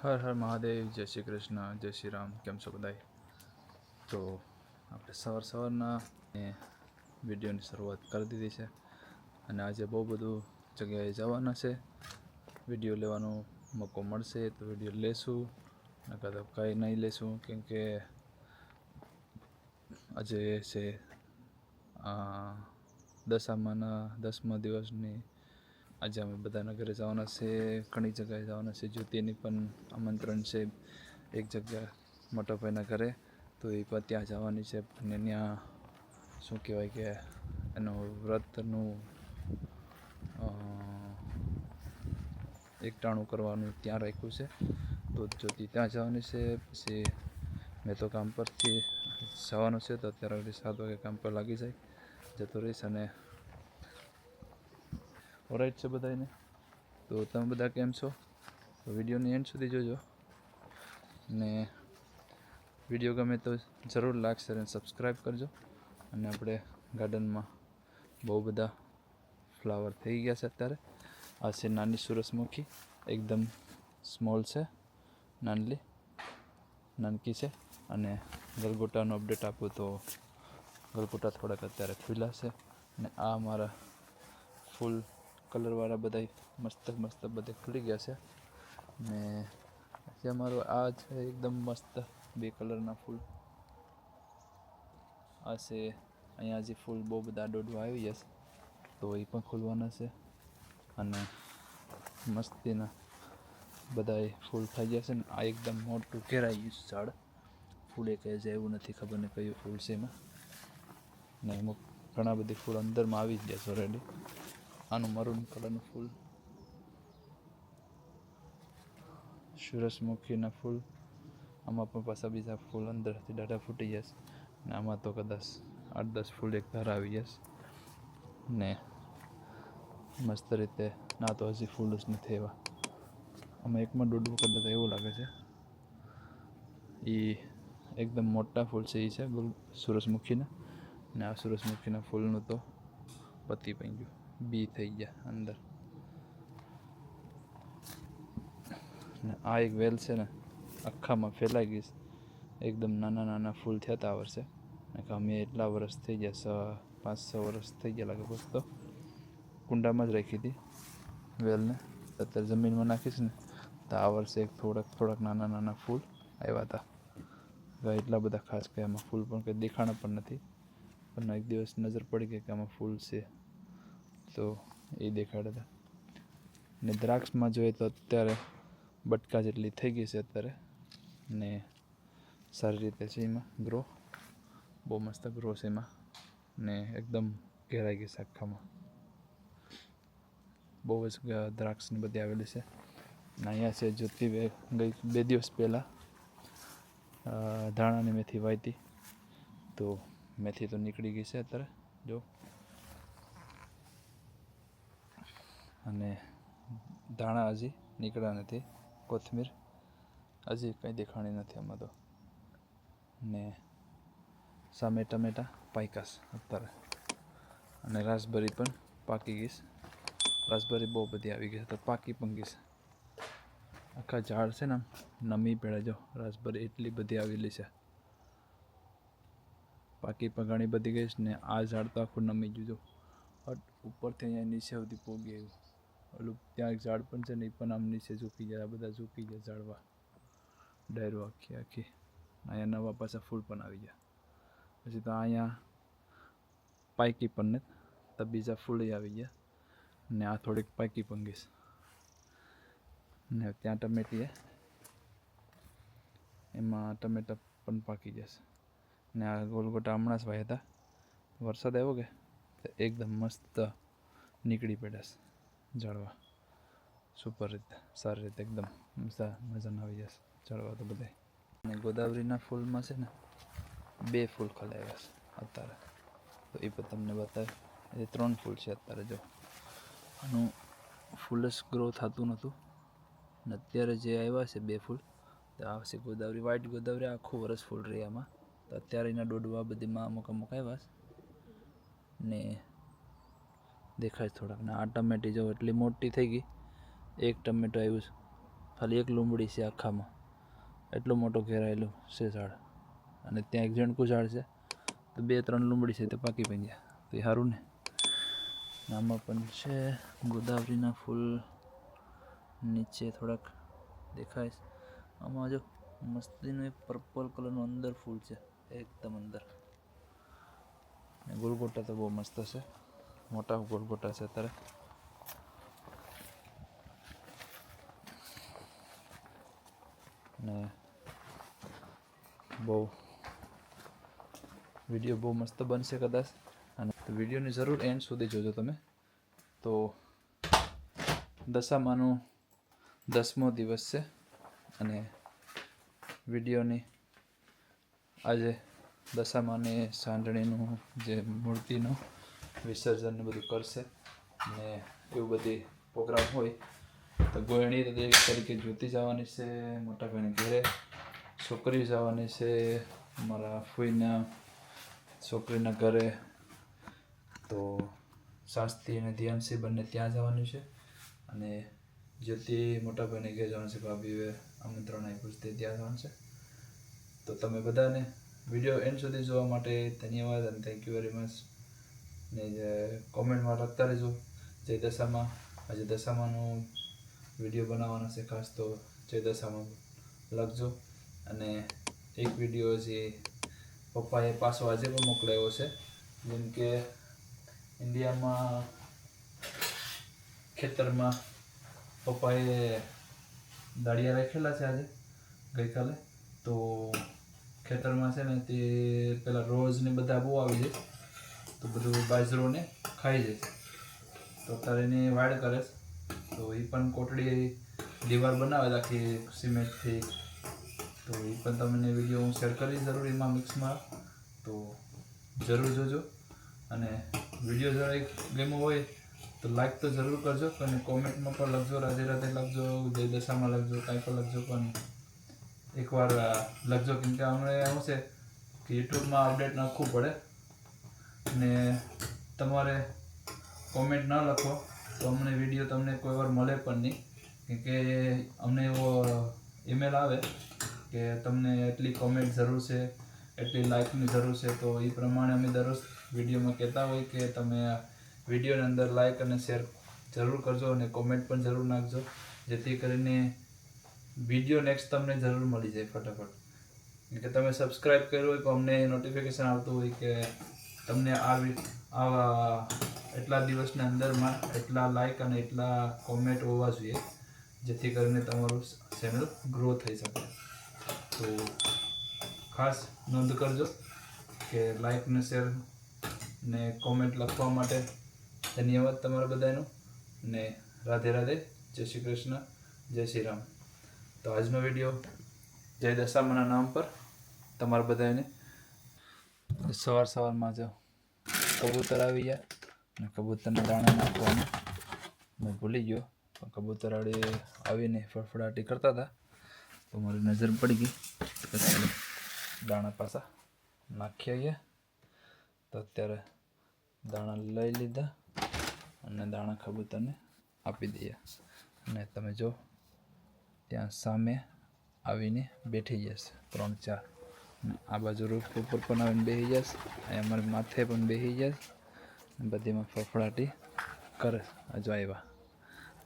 હર હર મહાદેવ, જય શ્રી કૃષ્ણ, જય શ્રી રામ. કેમ છો બધાય? તો આપણે સવારના વિડીયોની શરૂઆત કરી દીધી છે અને આજે બહુ બધું જગ્યાએ જવાના છે. વિડીયો લેવાનો મોકો મળશે તો વિડીયો લેશું, નકર તો કંઈ નહીં લેશું, કેમ કે આજે છે દશામાના 10મા દિવસની. આજે અમે બધાના ઘરે જવાના છે, ઘણી જગ્યાએ જવાના છે. જ્યોતિની પણ આમંત્રણ છે એક જગ્યા મોટા ભાઈના ઘરે, તો એ પણ ત્યાં જવાની છે. અને ત્યાં શું કહેવાય કે એનું વ્રતનું એકટાણું કરવાનું ત્યાં રાખ્યું છે, તો જ્યોતિ ત્યાં જવાની છે. પછી મેં તો કામ પરથી જવાનું છે, તો અત્યારે 7 વાગે કામ પર લાગી જાય જતો રહીશ. અને ઓરાઈટ છે બધાને. તો તમે બધા કેમ છો? તો વિડીયોની એન્ડ સુધી જોજો, ને વિડીયો ગમે તો જરૂર લાઈક શેર અને સબસ્ક્રાઈબ કરજો. અને આપણે ગાર્ડનમાં બહુ બધા ફ્લાવર થઈ ગયા છે અત્યારે. આ છે નાની સૂરજમુખી, એકદમ સ્મોલ છે, નાનકી છે. અને ગલગોટાનો અપડેટ આપું તો ગલગોટા થોડાક અત્યારે ખીલા છે. અને આ મારા ફૂલ કલરવાળા બધા મસ્ત બધા ખુલી ગયા છે. ને જે અમારું આ છે એકદમ મસ્ત 2 કલરના ફૂલ. આ છે અહીંયા જે ફૂલ બહુ બધા દોડવા આવી ગયા છે, તો એ પણ ખોલવાના છે. અને મસ્તીના બધાએ ફૂલ થઈ ગયા છે ને આ એકદમ મોટું ઘેરાઈ ગયું છે ઝાડ. ફૂલે કહે છે એવું નથી, ખબર ને કયું ફૂલ છે એમાં. ને અમુક ઘણા બધી ફૂલ અંદરમાં આવી જ ગયા છે ઓલરેડી. આનું મરૂન કલરનું ફૂલ, સૂરજમુખીના ફૂલ. આમાં પણ પાછા બીજા ફૂલ અંદરથી ડાઢા ફૂટી ગયા છે. ને આમાં તો કદાચ 8-10 ફૂલ એક ધારા આવી ગયા છે. ને મસ્ત રીતે ના તો હજી ફૂલ જ નથી એવા. આમાં એકમાં દોડવું કદાચ એવું લાગે છે. એ એકદમ મોટા ફૂલ છે, એ છે સૂરજમુખીના. ને આ સૂરજમુખીના ફૂલનું તો પતી ગયું, બી થઈ ગયા અંદર. ને આ એક વેલ છે ને આખામાં ફેલાઈ ગઈ છે. એકદમ નાના ફૂલ થયા હતા આ વર્ષે. અમે એટલા વર્ષ થઈ ગયા, 5-6 વર્ષ થઈ ગયા લાગે. તો કુંડામાં જ રાખી હતી વેલને. અત્યારે જમીનમાં નાખીશ ને તો આ વર્ષે થોડાક નાના ફૂલ આવ્યા હતા. એટલા બધા ખાસ કે આમાં ફૂલ પણ કંઈ દેખાણા પણ નથી. પણ એક દિવસ નજર પડી ગઈ કે આમાં ફૂલ છે, તો એ દેખાડ્યા હતા. ને દ્રાક્ષમાં જોઈએ તો અત્યારે બટકા જેટલી થઈ ગઈ છે અત્યારે. ને સારી રીતે છે એમાં ગ્રો, બહુ મસ્ત ગ્રો છે એમાં. ને એકદમ ઘેરાઈ ગઈ છે આખામાં. બહુ જ દ્રાક્ષની બધી આવેલી છે. અને અહીંયા છે જ્યોતિ ગઈ 2 દિવસ પહેલાં ધાણાની મેથી વાવી, તો મેથી તો નીકળી ગઈ છે અત્યારે જો. અને ધાણા હજી નીકળ્યા નથી, કોથમીર હજી કંઈ દેખાણી નથી આમાં તો. ને સામે ટમેટા પાક્યા છે અત્યારે. અને રાસબરી પણ પાકી ગઈ છે. રાસબરી બહુ બધી આવી ગઈ છે, તો પાકી પણ ગઈ છે. આખા ઝાડ છે ને નમી પડ્યા જો. રાસબરી એટલી બધી આવેલી છે, પાકી પણ ઘણી બધી ગઈ છે. ને આ ઝાડ તો આખું નમી ગયું જો. ઉપરથી અહીંયા નીચે સુધી પોગી આવ્યું. ઓલું ત્યાં એક ઝાડ પણ છે ને, એ પણ આમ નીચે ઝૂકી જાય. આ બધા ઝૂકી જાય ઝાડવા, ડાયરો આખી. અહીંયા નવા પાછા ફૂલ પણ આવી ગયા. પછી તો અહીંયા પાકી પણ ને તો બીજા ફૂલ આવી ગયા. ને આ થોડીક પાકી પણ ગઈ છે. ને ત્યાં ટમેટી એમાં ટમેટા પણ પાકી જશે. ને આ ગોલગોટા હમણાં જ વાવ્યા હતા, વરસાદ આવ્યો કે એકદમ મસ્ત નીકળી પડ્યા છે ઝાડવા. સુપર રીતે, સારી રીતે એકદમ મજાના આવી જશે ઝાડવા તો બધા. અને ગોદાવરીના ફૂલમાં છે ને 2 ફૂલ ખલાવ્યા છે અત્યારે, તો એ પણ તમને બતાવે. એ 3 ફૂલ છે અત્યારે જો. આનું ફૂલ જ ગ્રો થતું નહોતું, ને અત્યારે જે આવ્યા છે 2 ફૂલ, તો આ છે ગોદાવરી, વ્હાઈટ ગોદાવરી. આખું વરસ ફૂલ રહી આમાં. તો અત્યારે એના દોડવા બધીમાં અમુક આવ્યા છે ને દેખાય થોડાક. ને આ ટમેટી જો એટલી મોટી થઈ ગઈ, એક ટમેટો આવ્યું છે ખાલી એક લીંબડી છે આખામાં, એટલો મોટો ઘેરાયેલું છે ઝાડ. અને ત્યાં એક ઝીણકું ઝાડ છે, તો 2-3 લીંબડી છે તે પાકી પડી ગયા, તો એ સારું ને. આમાં પણ છે ગોદાવરીના ફૂલ, નીચે થોડાક દેખાય. આમાં જો મસ્તીનું એક પર્પલ કલરનું અંદર ફૂલ છે, એકદમ અંદર. ને ગોલગોટા તો બહુ મસ્ત છે, મોટા ગોલગોટા છે અત્યારે. ને બહુ વિડીયો બહુ મસ્ત બનશે કદાચ, અને વિડીયોની જરૂર એન્ડ સુધી જોજો તમે. તો દશામાનો 10મો દિવસ છે, અને વિડીયોની આજે દશામાની સાંઢણીનું જે મૂર્તિનું વિસર્જન બધું કરશે, ને એવું બધી પ્રોગ્રામ હોય. તો ગોયણી તરીકે જ્યોતિ જવાની છે, મોટા ભાઈને ઘરે છોકરી જવાની છે, મારા ફોઈના છોકરીના ઘરે. તો શાસ્ત્રી અને ધ્યાનસી બંને ત્યાં જવાનું છે, અને જ્યોતિ મોટા ભાઈને ઘેર જવાનું છે. ભાભીએ આમંત્રણ આપ્યું છે, તે ત્યાં જવાનું છે. તો તમે બધાને વિડીયો એન્ડ સુધી જોવા માટે ધન્યવાદ અને થેન્ક યુ વેરી મચ. ને કોમેન્ટમાં લખતા રહેજો જય દશામાં. આજે દશામાનું વિડીયો બનાવવાનો છે ખાસ, તો જય દશામાં લખજો. અને એક વિડીયો જે પપ્પાએ પાછો આજે પણ મોકલાવ્યો છે, જેમ કે ઇન્ડિયામાં ખેતરમાં પપ્પાએ દાળિયા રાખેલા છે આજે ગઈકાલે. તો ખેતરમાં છે ને તે પેલા રોજ ને બધા બહુ આવી જાય, તો બધું બાજરોને ખાઈ જાય. તો અત્યારે એની વાડ કરે છે, તો એ પણ કોટડી દીવાર બનાવે આખી સિમેન્ટથી. તો એ પણ તમને વિડીયો હું શેર કરીશ જરૂર એમાં મિક્સમાં, તો જરૂર જોજો. અને વિડીયો જરા એક ગમ્યો હોય તો લાઈક તો જરૂર કરજો, અને કોમેન્ટમાં પણ લખજો, રાધે રાધે લખજો, જય દશામાં લખજો, કાંઈ પણ લખજો. પણ એકવાર લખજો, કેમ કે અમને શું છે કે યુટ્યુબમાં અપડેટ નાખવું પડે, ને તમારે કોમેન્ટ ન લખો તો અમને વિડીયો તમને કોઈ વાર મળે પણ નહીં. કેમ કે અમને એવો ઈમેલ આવે કે તમને એટલી કોમેન્ટ જરૂર છે, એટલી લાઇકની જરૂર છે. તો એ પ્રમાણે અમે દરરોજ વિડીયોમાં કહેતા હોય કે તમે વિડીયોની અંદર લાઇક અને શેર જરૂર કરજો, અને કોમેન્ટ પણ જરૂર નાખજો, જેથી કરીને વિડીયો નેક્સ્ટ તમને જરૂર મળી જાય ફટાફટ. કે તમે સબસ્ક્રાઈબ કર્યું હોય તો અમને નોટિફિકેશન આવતું હોય કે તમને આવા એટલા દિવસની અંદરમાં એટલા લાઇક અને એટલા કોમેન્ટ હોવા જોઈએ, જેથી કરીને તમારું ચેનલ ગ્રો થઈ શકે. તો ખાસ નોંધ કરજો કે લાઇક ને શેર ને કોમેન્ટ લખવા માટે ધન્યવાદ તમારા બધાનો. ને રાધે રાધે, જય શ્રી કૃષ્ણ, જય શ્રી રામ. તો આજનો વિડીયો જય દશામાના નામ પર તમારા બધાને. સવારમાં જો કબૂતર આવી ગયા, અને કબૂતરના દાણા નાખવાનું મેં ભૂલી ગયો, પણ કબૂતર આવીને ફડફડાટી કરતા હતા, તો મારી નજર પડી ગઈ. દાણા પાછા નાખી આવ્યા. તો અત્યારે દાણા લઈ લીધા અને દાણા કબૂતરને આપી દઈએ. અને તમે જો ત્યાં સામે આવીને બેઠી જશે 3-4, આ બાજુ રૂફ ઉપર પણ આવીને બેસી જશે, અહીંયા અમારી માથે પણ બેસી જશે, બધીમાં ફફડાટી કરે. હજુ આવ્યા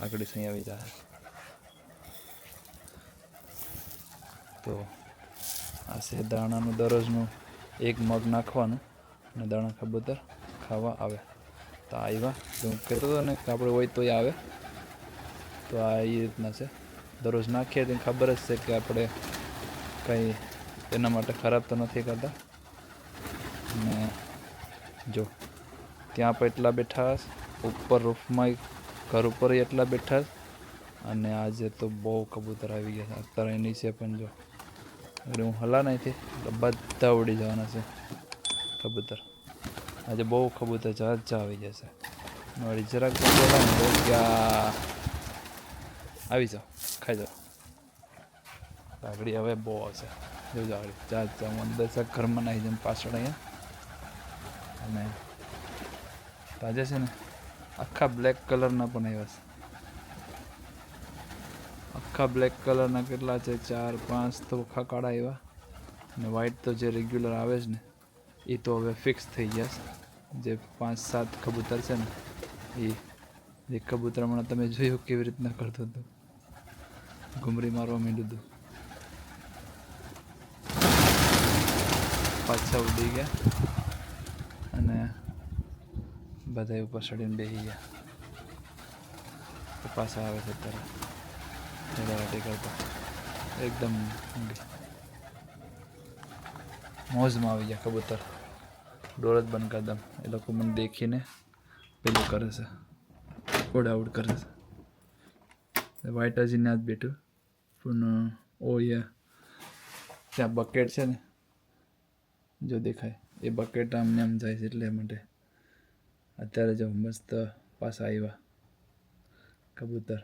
આગળ સહી આવી જાય. તો આ છે દાણાનું દરરોજનું 1 મગ નાખવાનું, અને દાણા કબૂતર ખાવા આવે. તો આવ્યા, હું કહેતો હતો ને કે આપણે હોય તોય આવે. તો આ એ રીતના છે, દરરોજ નાખીએ તો ખબર જ છે કે આપણે કંઈ એના માટે ખરાબ તો નથી કરતા. ને જો ત્યાં પણ એટલા બેઠા, ઉપર રૂફમાં ઘર ઉપર એટલા બેઠા. અને આજે તો બહુ કબૂતર આવી ગયા છે. અત્યારે નીચે પણ જો અગર હું હલા નહીં તો બધા ઉડી જવાના છે કબૂતર. આજે બહુ કબૂતર જાત આવી જશે. વળી જરાક ક્યાં આવી જાઓ, ખાઈ જાઓ. આગળ હવે બહુ આવશે, જોજો આગળ જાત અંદર ઘરમાં નાખી જેમ પાછળ અહીંયા. અને તાજે છે ને આખા બ્લેક કલરના પણ આવ્યા છે. આખા બ્લેક કલરના કેટલા છે 4 5 તો આખા કાળા એવા અને વ્હાઈટ તો જે રેગ્યુલર આવે છે ને એ તો હવે ફિક્સ થઈ ગયા છે જે 5 7 કબૂતર છે ને એ કબૂતર હમણાં તમે જોયું કેવી રીતના કરતો હતો ઘુમરી મારવા માંડ્યું હતું પાછા ઉડી ગયા અને બધા ઉપર ચડીને બેસી ગયા તો પાછા આવે છે અત્યારે કરતા એકદમ મોજમાં આવી ગયા કબૂતર ડોર જ બંધ કરી દમ એ લોકો મને દેખીને પેલું કરે છે ઉડાઉડ કરે છે વ્હાઈટ હજી ના જ બેઠું પણ ઓ યા ત્યાં બકેટ છે ને જો દેખાય એ બકેટ આમને આમ જાય છે એટલે માટે અત્યારે જો મસ્ત પાછા આવ્યા કબૂતર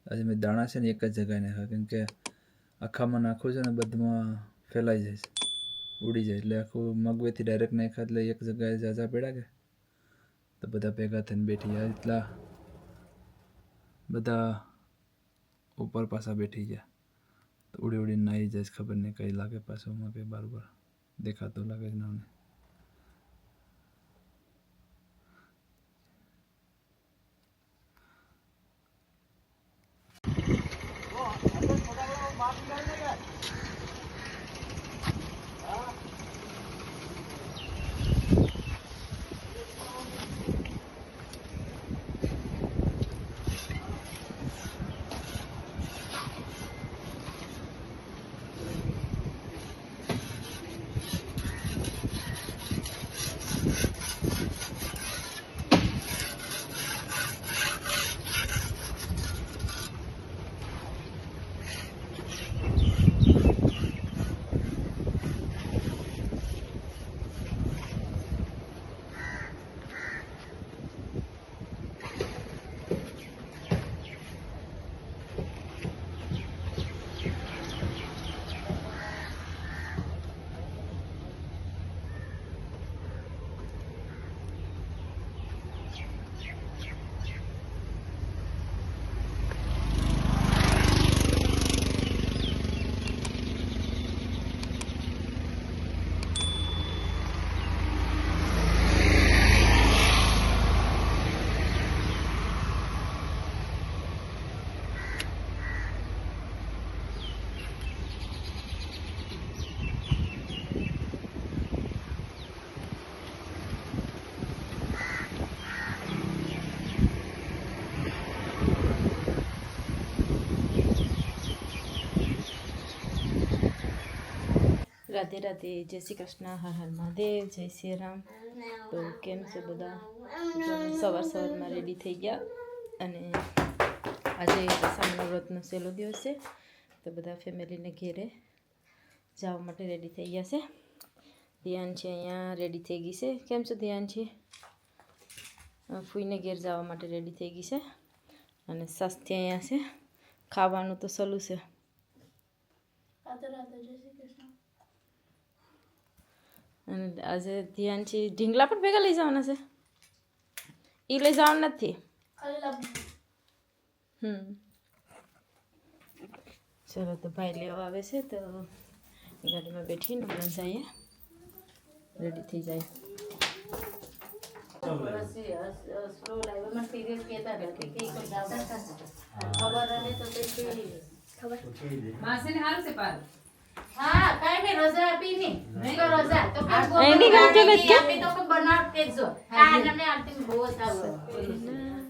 આજે મેં દાણા છે ને એક જ જગ્યાએ નાખ્યા કેમ કે આખામાં નાખું છે ને બધમાં ફેલાઈ જાય છે ઉડી જાય એટલે આખું મગવેથી ડાયરેક્ટ નાખ્યા એટલે એક જગ્યાએ ઝાઝા પડ્યા કે તો બધા ભેગા થઈને બેઠી ગયા એટલા બધા ઉપર પાછા બેઠી ગયા તો ઉડી ઉડીને નાહી જાય ખબર નહીં કઈ લાગે પાછું મગે બરાબર દેખાતું લાગે છે નામને રાધે રાધે જય શ્રી કૃષ્ણ હર હર મહાદેવ જય શ્રી રામ તો કેમ છે બધા સવારમાં રેડી થઈ ગયા અને આજે દશામાના વ્રતનો છેલ્લો દિવસ છે તો બધા ફેમિલીને ઘેરે જવા માટે રેડી થઈ ગયા છે ધ્યાન છે અહીંયા રેડી થઈ ગઈ છે કેમ છે ધ્યાન છે ફૂઈને ઘેર જવા માટે રેડી થઈ ગઈ છે અને સાસ્તી અહીંયા છે ખાવાનું તો સલું છે અને આજે ધ્યાન છે ઢીંગલા પણ ભેગા લઈ જવાના છે એ લઈ જવાના નથી ચલો તો ભાઈ લેવા આવે છે તો ગાડીમાં બેઠીને આપણે જઈએ રેડી થઈ જાય હા કાઈ મે રોજા આપીની નહીં તો રોજા તો એની ગાંઠે લઈ કે આપી તો બનાવતે જો આ નમે આરતી બહુ થાવ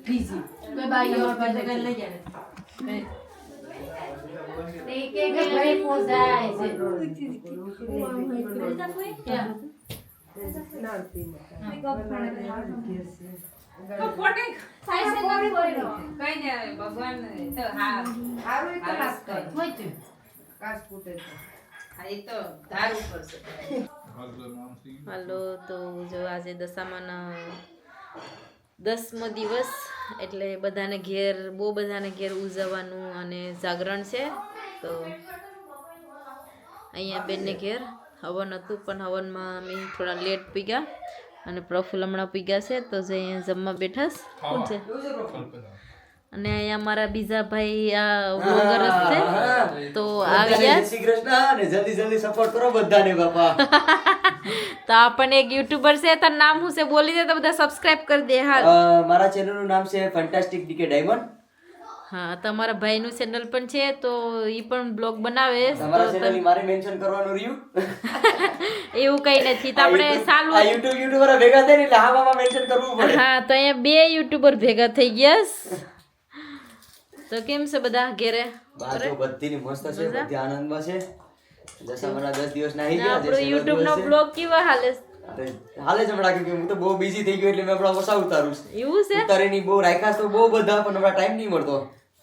બીજી કોઈ બાઈ ઓર બંધ કર લઈ જાય કે ઘરે પોજાય છે તો ફોટે સાઈ સે કોણ બોલ્યો કઈ ને ભગવાન તો હા હારું તો રાસ કર હોય કાસ ફૂટે આ એ તો ધાર ઉપર છે હાલો તો જો આજે દશામાના 10મો દિવસ એટલે બધાને ઘેર બહુ બધાને ઘેર ઉજવવાનું અને જાગરણ છે તો અહીંયા બેનને ઘેર હવન હતું પણ હવનમાં અમે થોડા લેટ પી ગયા અને પ્રફુલ્લ હમણાં પી ગયા છે તો જે અહીંયા જમવા બેઠા શું છે અને અહીંયા અમારા બીજા ભાઈ આ વ્લોગર જ છે તો આવી ગયા શ્રી કૃષ્ણ અને જલ્દી જલ્દી સપોર્ટ કરો બધાને બાપા. તો આપણને એક યુટ્યુબર છે તારું નામ શું છે બોલી દે તો બધા સબસ્ક્રાઇબ કરી દે હાલ. મારા ચેનલ નું નામ છે ફેન્ટાસ્ટિક ડીકે ડાયમંડ. હા તમારા ભાઈનું ચેનલ પણ છે તો ઈ પણ બ્લોગ બનાવે તમારા ચેનલ મારે મેન્શન કરવાનું રહ્યું. એવું કઈ નથી તો આપણે આ સાલું યુટ્યુબર ભેગા થઈને એટલે હા બાબા મેન્શન કરવું પડે. હા તો અહીંયા બે યુટ્યુબર ભેગા થઈ ગયા તો કેમ છે બધા ઘેરે બા તો બધીની મસ્ત છે, બધી આનંદમાં છે. દશામાના 10 દિવસ ના આવી ને ગયા. આપણો યુટ્યુબ નો બ્લોગ કેવા હાલે છે? હાલે જ હમણાં કેમ કે હું તો બહુ બિઝી થઈ ગયો એટલે મેં હમણાં ઓછા ઉતારું છું. એવું છે ઉતારીની બહુ રાખ્યા તો બહુ બધા પણ હમણાં ટાઈમ નહીં મળતો.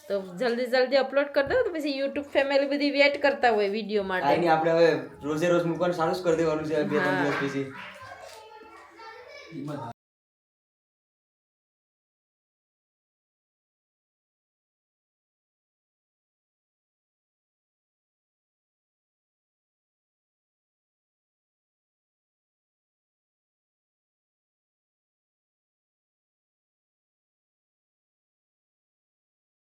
તો જલ્દી જલ્દી અપલોડ કરી દો તો પછી યુટ્યુબ ફેમિલી બધી વેટ કરતા હોય વિડીયો માટે. આની આપણે હવે રોજે રોજ મૂકવાનું ચાલુ જ કરી દેવાનું છે 2-3 દિવસ પછી.